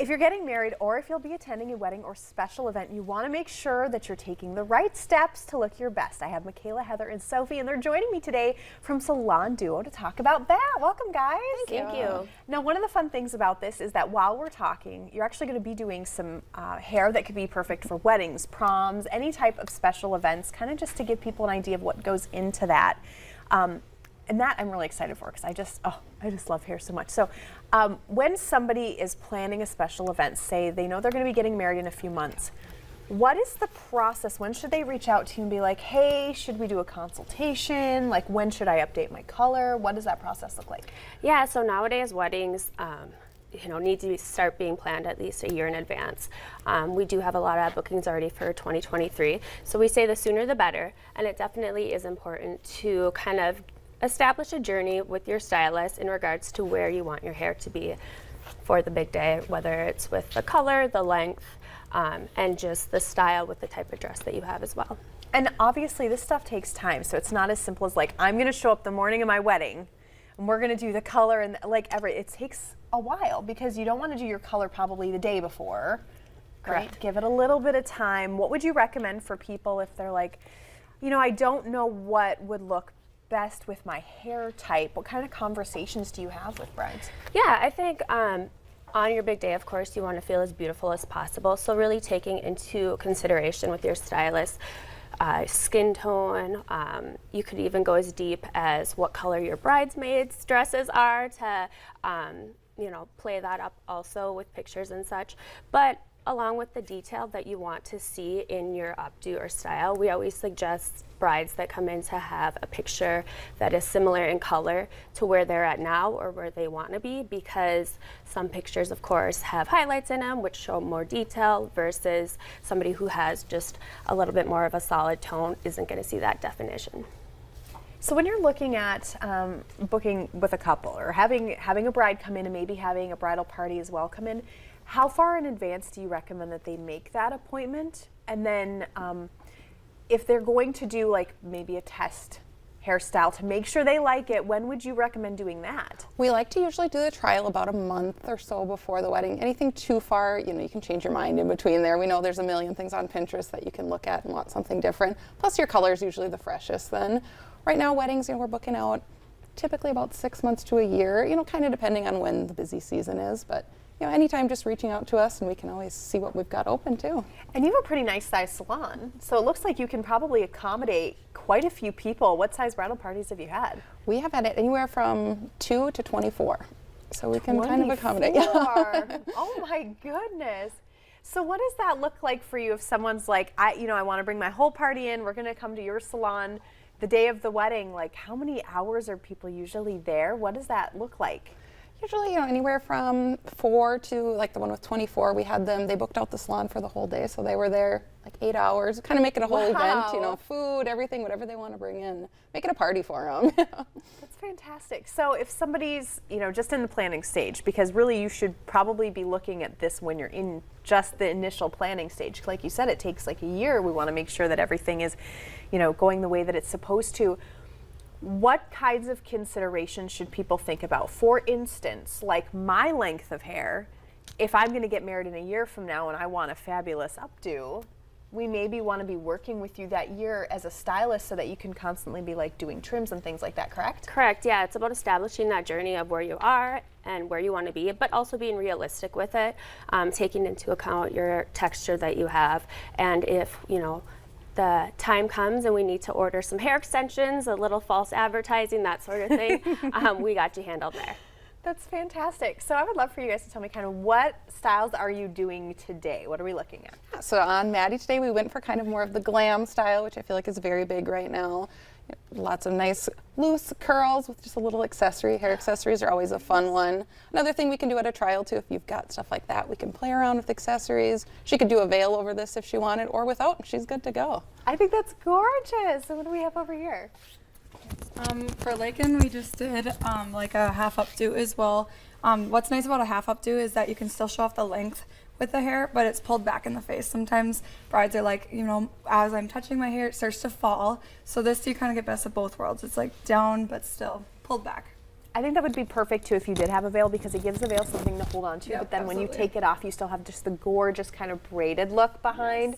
If you're getting married or if you'll be attending a wedding or special event, you want to make sure that you're taking the right steps to look your best. I have Michaela, Heather, and Sophie, and they're joining me today from Salon Duo to talk about that. Welcome, guys. Thank you. Now, one of the fun things about this is that while we're talking, you're actually going to be doing some hair that could be perfect for weddings, proms, any type of special events, kind of just to give people an idea of what goes into that. And that I'm really excited for because I just love hair so much. So when somebody is planning a special event, say they know they're going to be getting married in a few months, what is the process? When should they reach out to you and be like, hey, should we do a consultation? Like, when should I update my color? What does that process look like? Yeah, so nowadays weddings need to start being planned at least a year in advance. We do have a lot of bookings already for 2023, so we say the sooner the better, and it definitely is important to kind of establish a journey with your stylist in regards to where you want your hair to be for the big day, whether it's with the color, the length, and just the style with the type of dress that you have as well. And obviously this stuff takes time, so it's not as simple as like, I'm going to show up the morning of my wedding and we're going to do the color and it takes a while because you don't want to do your color probably the day before. Correct. Right? Give it a little bit of time. What would you recommend for people if they're like, I don't know what would look best with my hair type? What kind of conversations do you have with brides? Yeah, I think on your big day, of course, you want to feel as beautiful as possible. So really taking into consideration with your stylist skin tone. You could even go as deep as what color your bridesmaids' dresses are to play that up also with pictures and such. But along with the detail that you want to see in your updo or style, we always suggest brides that come in to have a picture that is similar in color to where they're at now or where they want to be, because some pictures, of course, have highlights in them which show more detail versus somebody who has just a little bit more of a solid tone isn't going to see that definition. So when you're looking at booking with a couple or having a bride come in and maybe having a bridal party as well come in, how far in advance do you recommend that they make that appointment? And then if they're going to do like maybe a test hairstyle to make sure they like it, when would you recommend doing that? We like to usually do the trial about a month or so before the wedding. Anything too far, you can change your mind in between there. We know there's a million things on Pinterest that you can look at and want something different. Plus your color is usually the freshest then. Right now weddings, we're booking out typically about 6 months to a year, kind of depending on when the busy season is, but anytime just reaching out to us and we can always see what we've got open too. And you have a pretty nice size salon, so it looks like you can probably accommodate quite a few people. What size bridal parties have you had? We have had it anywhere from 2 to 24, so we can kind of accommodate. Oh my goodness. So what does that look like for you if someone's like, I want to bring my whole party in, we're going to come to your salon the day of the wedding, like how many hours are people usually there? What does that look like? Usually, anywhere from 4 to, like the one with 24, we had them, they booked out the salon for the whole day, so they were there like 8 hours, kind of making a whole event, food, everything, whatever they want to bring in, make it a party for them. That's fantastic. So if somebody's, just in the planning stage, because really you should probably be looking at this when you're in just the initial planning stage. Like you said, it takes like a year. We want to make sure that everything is, going the way that it's supposed to. What kinds of considerations should people think about? For instance, like my length of hair, if I'm going to get married in a year from now and I want a fabulous updo, we maybe want to be working with you that year as a stylist so that you can constantly be like doing trims and things like that, correct? Correct, yeah. It's about establishing that journey of where you are and where you want to be, but also being realistic with it, taking into account your texture that you have, and if, the time comes and we need to order some hair extensions, a little false advertising, that sort of thing, we got you handled there. That's fantastic. So I would love for you guys to tell me kind of what styles are you doing today? What are we looking at? So on Maddie today, we went for kind of more of the glam style, which I feel like is very big right now. Lots of nice loose curls with just a little accessory. Hair accessories are always a fun one. Another thing we can do at a trial too, if you've got stuff like that, we can play around with accessories. She could do a veil over this if she wanted, or without, she's good to go. I think that's gorgeous. So what do we have over here? For Lakin, we just did like a half updo as well. What's nice about a half updo is that you can still show off the length with the hair, but it's pulled back in the face. Sometimes brides are like, as I'm touching my hair, it starts to fall. So this, you kind of get best of both worlds. It's like down, but still pulled back. I think that would be perfect too if you did have a veil, because it gives the veil something to hold on to. Yep, But then when you absolutely. take it off, you still have just the gorgeous kind of braided look behind.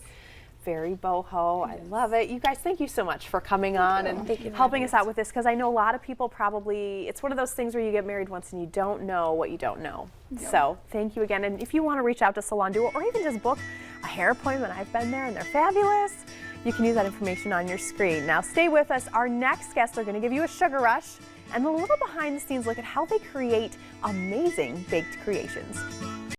Very boho. I love it. You guys, thank you so much for coming on and Thank you for helping having us out with this, because I know a lot of people probably, it's one of those things where you get married once and you don't know what you don't know. So thank you again. And if you want to reach out to Salon Duo or even just book a hair appointment, I've been there and they're fabulous. You can use that information on your screen. Now stay with us. Our next guests are going to give you a sugar rush and a little behind the scenes look at how they create amazing baked creations.